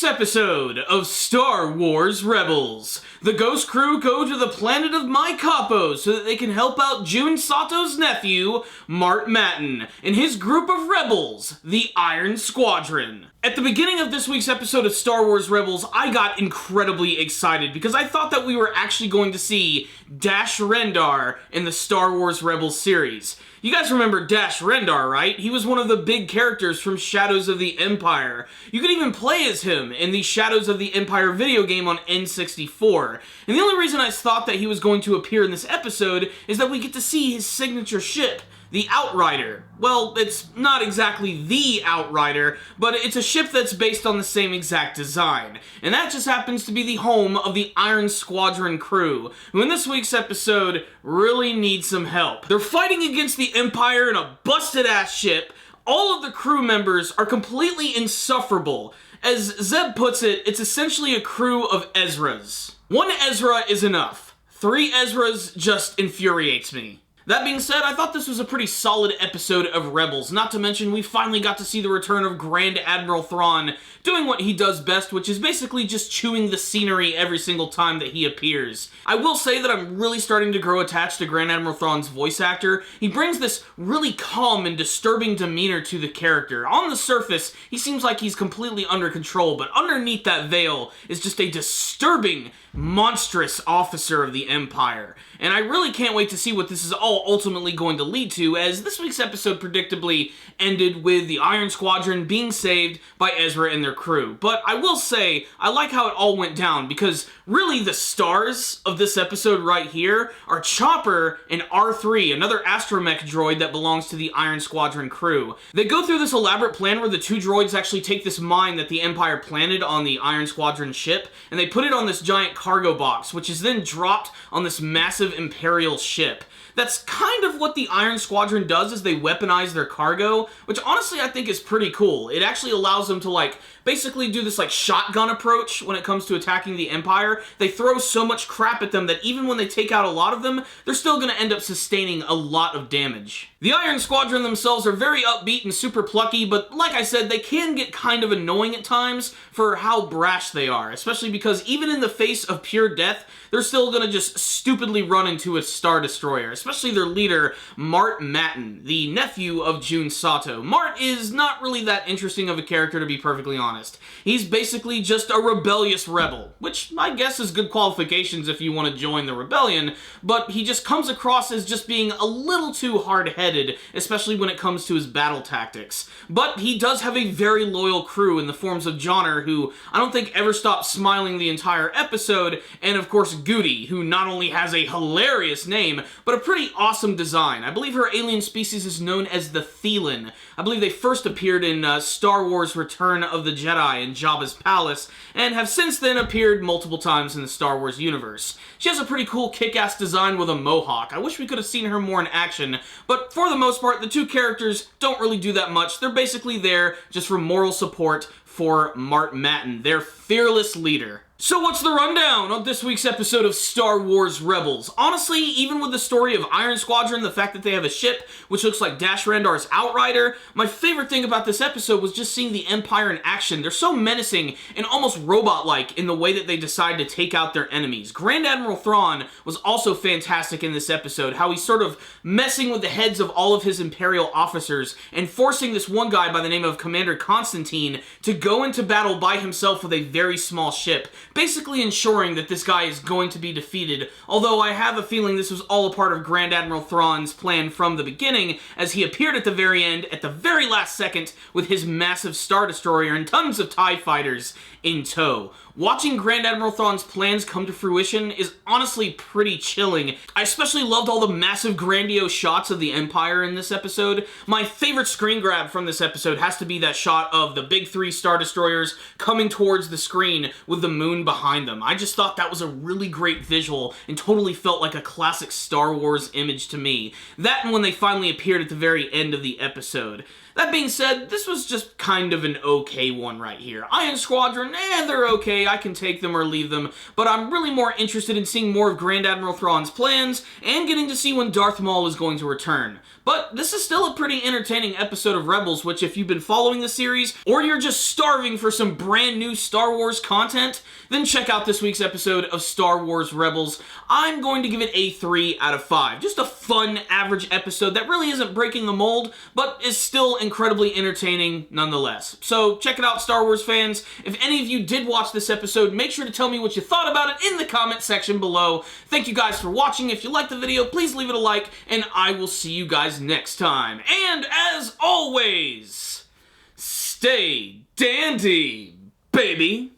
episode of Star Wars Rebels. The Ghost Crew go to the planet of My Capo so that they can help out Jun Sato's nephew, Mart Matin, and his group of rebels, the Iron Squadron. At the beginning of this week's episode of Star Wars Rebels, I got incredibly excited because I thought that we were actually going to see Dash Rendar in the Star Wars Rebels series. You guys remember Dash Rendar, right? He was one of the big characters from Shadows of the Empire. You could even play as him in the Shadows of the Empire video game on N64. And the only reason I thought that he was going to appear in this episode is that we get to see his signature ship, the Outrider. Well, it's not exactly the Outrider, but it's a ship that's based on the same exact design. And that just happens to be the home of the Iron Squadron crew, who in this week's episode really need some help. They're fighting against the Empire in a busted-ass ship. All of the crew members are completely insufferable. As Zeb puts it, it's essentially a crew of Ezras. One Ezra is enough. 3 Ezras just infuriates me. That being said, I thought this was a pretty solid episode of Rebels, not to mention we finally got to see the return of Grand Admiral Thrawn doing what he does best, which is basically just chewing the scenery every single time that he appears. I will say that I'm really starting to grow attached to Grand Admiral Thrawn's voice actor. He brings this really calm and disturbing demeanor to the character. On the surface, he seems like he's completely under control, but underneath that veil is just a disturbing, monstrous officer of the Empire. And I really can't wait to see what this is all ultimately going to lead to, as this week's episode predictably ended with the Iron Squadron being saved by Ezra and their crew. But I will say, I like how it all went down, because really the stars of this episode right here are Chopper and R3, another astromech droid that belongs to the Iron Squadron crew. They go through this elaborate plan where the 2 droids actually take this mine that the Empire planted on the Iron Squadron ship, and they put it on this giant cargo box, which is then dropped on this massive Imperial ship. That's kind of what the Iron Squadron does, is they weaponize their cargo, which honestly I think is pretty cool. It actually allows them to basically do this shotgun approach when it comes to attacking the Empire. They throw so much crap at them that even when they take out a lot of them, they're still going to end up sustaining a lot of damage. The Iron Squadron themselves are very upbeat and super plucky, but like I said, they can get kind of annoying at times for how brash they are, especially because even in the face of pure death, they're still going to just stupidly run into a Star Destroyer, especially their leader, Mart Matin, the nephew of Jun Sato. Mart is not really that interesting of a character, to be perfectly honest. He's basically just a rebellious rebel, which I guess is good qualifications if you want to join the rebellion, but he just comes across as just being a little too hard-headed, especially when it comes to his battle tactics. But he does have a very loyal crew in the forms of Johnner, who I don't think ever stopped smiling the entire episode, and of course Goody, who not only has a hilarious name, but a pretty awesome design. I believe her alien species is known as the Thelan. I believe they first appeared in Star Wars Return of the Jedi in Jabba's palace, and have since then appeared multiple times in the Star Wars universe. She has a pretty cool kick-ass design with a mohawk. I wish we could have seen her more in action, but for the most part, the 2 characters don't really do that much. They're basically there just for moral support for Mart Matin, their fearless leader. So what's the rundown on this week's episode of Star Wars Rebels? Honestly, even with the story of Iron Squadron, the fact that they have a ship which looks like Dash Rendar's Outrider, my favorite thing about this episode was just seeing the Empire in action. They're so menacing and almost robot-like in the way that they decide to take out their enemies. Grand Admiral Thrawn was also fantastic in this episode, how he's sort of messing with the heads of all of his Imperial officers and forcing this one guy by the name of Commander Constantine to go into battle by himself with a very small ship, basically ensuring that this guy is going to be defeated, although I have a feeling this was all a part of Grand Admiral Thrawn's plan from the beginning, as he appeared at the very end, at the very last second, with his massive Star Destroyer and tons of TIE fighters in tow. Watching Grand Admiral Thrawn's plans come to fruition is honestly pretty chilling. I especially loved all the massive grandiose shots of the Empire in this episode. My favorite screen grab from this episode has to be that shot of the big 3 Star Destroyers coming towards the screen with the moon behind them. I just thought that was a really great visual and totally felt like a classic Star Wars image to me. That and when they finally appeared at the very end of the episode. That being said, this was just kind of an okay one right here. Iron Squadron, they're okay. okay, I can take them or leave them, but I'm really more interested in seeing more of Grand Admiral Thrawn's plans and getting to see when Darth Maul is going to return. But this is still a pretty entertaining episode of Rebels, which if you've been following the series, or you're just starving for some brand new Star Wars content, then check out this week's episode of Star Wars Rebels. I'm going to give it a 3 out of 5. Just a fun, average episode that really isn't breaking the mold, but is still incredibly entertaining nonetheless. So check it out, Star Wars fans. If any of you did watch this episode, make sure to tell me what you thought about it in the comment section below. Thank you guys for watching. If you liked the video, please leave it a like, and I will see you guys next time. And as always, stay dandy, baby.